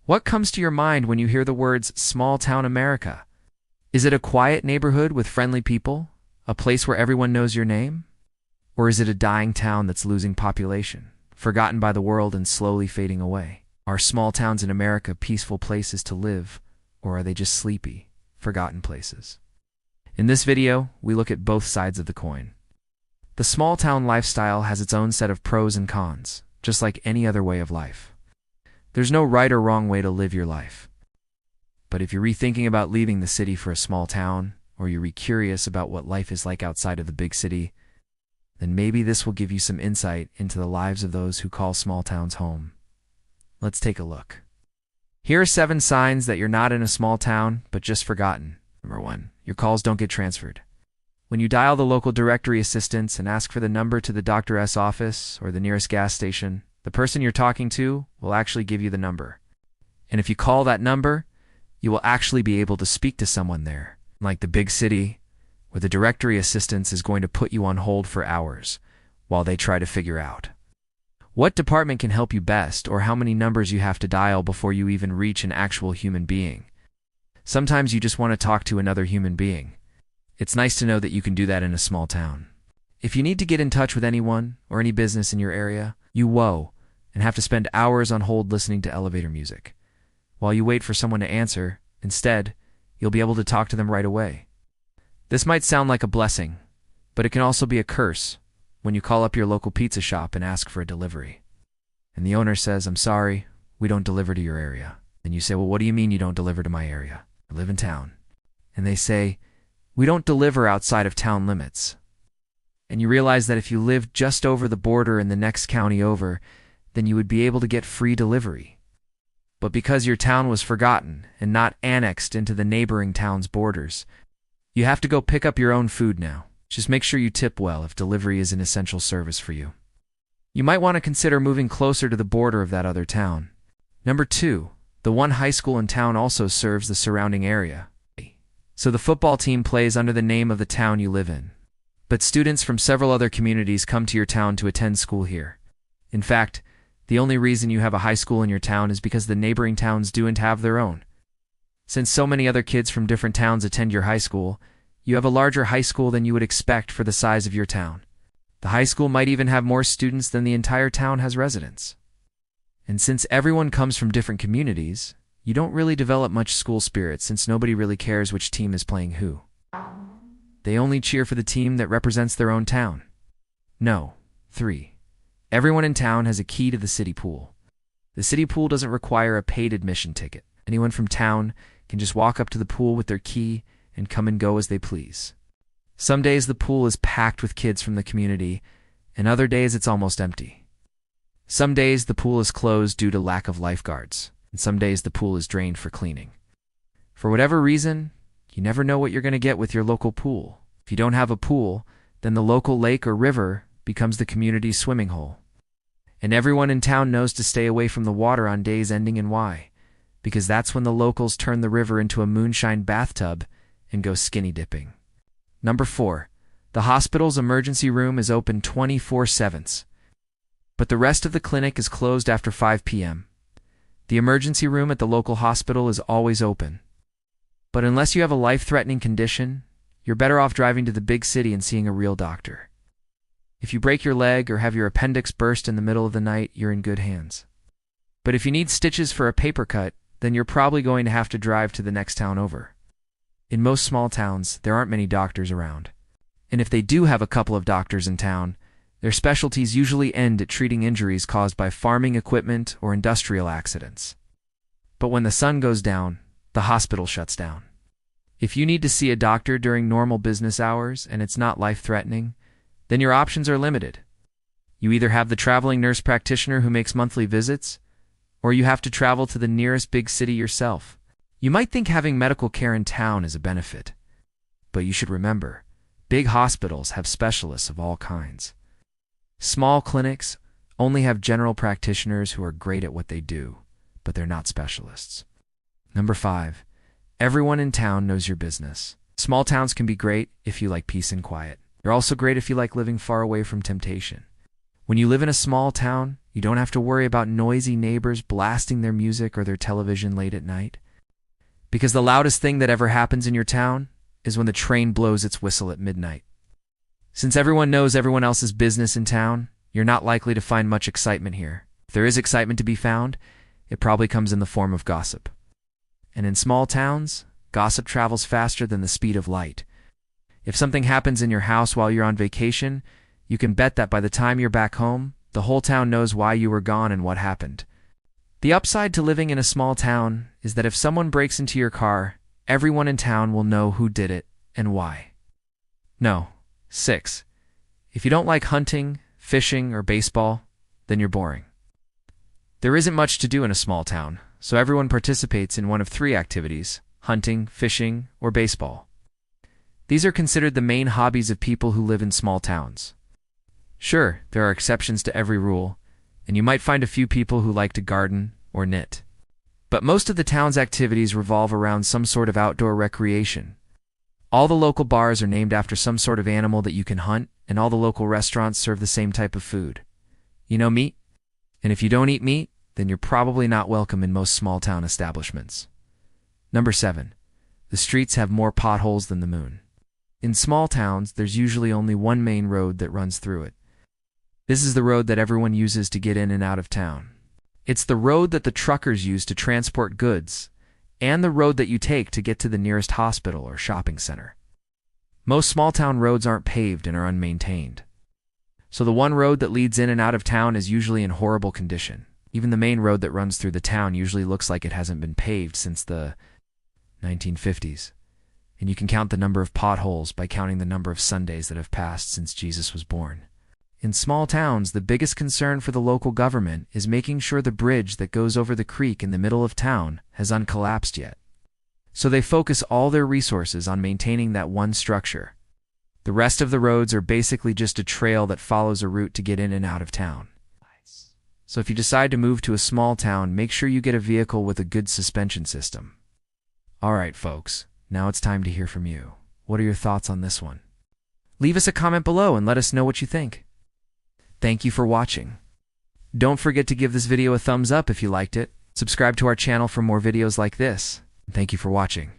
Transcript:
What comes to your mind when you hear the words small town America? Is it a quiet neighborhood with friendly people? A place where everyone knows your name? Or is it a dying town that's losing population, forgotten by the world and slowly fading away? Are small towns in America peaceful places to live, or are they just sleepy, forgotten places? In this video, we look at both sides of the coin. The small town lifestyle has its own set of pros and cons, just like any other way of life. There's no right or wrong way to live your life. But if you're rethinking about leaving the city for a small town, or you're curious about what life is like outside of the big city, then maybe this will give you some insight into the lives of those who call small towns home. Let's take a look. Here are 7 signs that you're not in a small town, but just forgotten. Number 1, your calls don't get transferred. When you dial the local directory assistance and ask for the number to the doctor's office or the nearest gas station, the person you're talking to will actually give you the number. And if you call that number, you will actually be able to speak to someone there. Like the big city, where the directory assistance is going to put you on hold for hours while they try to figure out what department can help you best or how many numbers you have to dial before you even reach an actual human being. Sometimes you just want to talk to another human being. It's nice to know that you can do that in a small town. If you need to get in touch with anyone or any business in your area, you woe and have to spend hours on hold listening to elevator music. While you wait for someone to answer, instead, you'll be able to talk to them right away. This might sound like a blessing, but it can also be a curse when you call up your local pizza shop and ask for a delivery. And the owner says, "I'm sorry, we don't deliver to your area." And you say, "Well, what do you mean you don't deliver to my area? I live in town." And they say, "We don't deliver outside of town limits." And you realize that if you lived just over the border in the next county over, then you would be able to get free delivery. But because your town was forgotten and not annexed into the neighboring town's borders, you have to go pick up your own food now. Just make sure you tip well if delivery is an essential service for you. You might want to consider moving closer to the border of that other town. Number 2, the one high school in town also serves the surrounding area. So the football team plays under the name of the town you live in. But students from several other communities come to your town to attend school here. In fact, the only reason you have a high school in your town is because the neighboring towns don't have their own. Since so many other kids from different towns attend your high school, you have a larger high school than you would expect for the size of your town. The high school might even have more students than the entire town has residents. And since everyone comes from different communities, you don't really develop much school spirit since nobody really cares which team is playing who. They only cheer for the team that represents their own town. No. 3. Everyone in town has a key to the city pool. The city pool doesn't require a paid admission ticket. Anyone from town can just walk up to the pool with their key and come and go as they please. Some days the pool is packed with kids from the community, and other days it's almost empty. Some days the pool is closed due to lack of lifeguards, and some days the pool is drained for cleaning. For whatever reason, you never know what you're going to get with your local pool. If you don't have a pool, then the local lake or river becomes the community's swimming hole. And everyone in town knows to stay away from the water on days ending in Y, because that's when the locals turn the river into a moonshine bathtub and go skinny dipping. Number 4, the hospital's emergency room is open 24/7, but the rest of the clinic is closed after 5 p.m. The emergency room at the local hospital is always open. But unless you have a life-threatening condition, you're better off driving to the big city and seeing a real doctor. If you break your leg or have your appendix burst in the middle of the night, you're in good hands. But if you need stitches for a paper cut, then you're probably going to have to drive to the next town over. In most small towns, there aren't many doctors around. And if they do have a couple of doctors in town, their specialties usually end at treating injuries caused by farming equipment or industrial accidents. But when the sun goes down, the hospital shuts down. If you need to see a doctor during normal business hours and it's not life-threatening, then your options are limited. You either have the traveling nurse practitioner who makes monthly visits, or you have to travel to the nearest big city yourself. You might think having medical care in town is a benefit, but you should remember, big hospitals have specialists of all kinds. Small clinics only have general practitioners who are great at what they do, but they're not specialists. Number 5, everyone in town knows your business. Small towns can be great if you like peace and quiet. They're also great if you like living far away from temptation. When you live in a small town, you don't have to worry about noisy neighbors blasting their music or their television late at night. Because the loudest thing that ever happens in your town is when the train blows its whistle at midnight. Since everyone knows everyone else's business in town, you're not likely to find much excitement here. If there is excitement to be found, it probably comes in the form of gossip. And in small towns, gossip travels faster than the speed of light. If something happens in your house while you're on vacation, you can bet that by the time you're back home, the whole town knows why you were gone and what happened. The upside to living in a small town is that if someone breaks into your car, everyone in town will know who did it and why. No. 6. If you don't like hunting, fishing, or baseball, then you're boring. There isn't much to do in a small town, so everyone participates in one of 3 activities: hunting, fishing, or baseball. These are considered the main hobbies of people who live in small towns. Sure, there are exceptions to every rule, and you might find a few people who like to garden or knit. But most of the town's activities revolve around some sort of outdoor recreation. All the local bars are named after some sort of animal that you can hunt, and all the local restaurants serve the same type of food. You know, meat? And if you don't eat meat, then you're probably not welcome in most small town establishments. Number 7. The streets have more potholes than the moon. In small towns, there's usually only one main road that runs through it. This is the road that everyone uses to get in and out of town. It's the road that the truckers use to transport goods, and the road that you take to get to the nearest hospital or shopping center. Most small-town roads aren't paved and are unmaintained. So the one road that leads in and out of town is usually in horrible condition. Even the main road that runs through the town usually looks like it hasn't been paved since the 1950s. And you can count the number of potholes by counting the number of Sundays that have passed since Jesus was born. In small towns, the biggest concern for the local government is making sure the bridge that goes over the creek in the middle of town has uncollapsed yet. So they focus all their resources on maintaining that one structure. The rest of the roads are basically just a trail that follows a route to get in and out of town. So if you decide to move to a small town, make sure you get a vehicle with a good suspension system. Alright folks, now it's time to hear from you. What are your thoughts on this one? Leave us a comment below and let us know what you think. Thank you for watching. Don't forget to give this video a thumbs up if you liked it. Subscribe to our channel for more videos like this. Thank you for watching.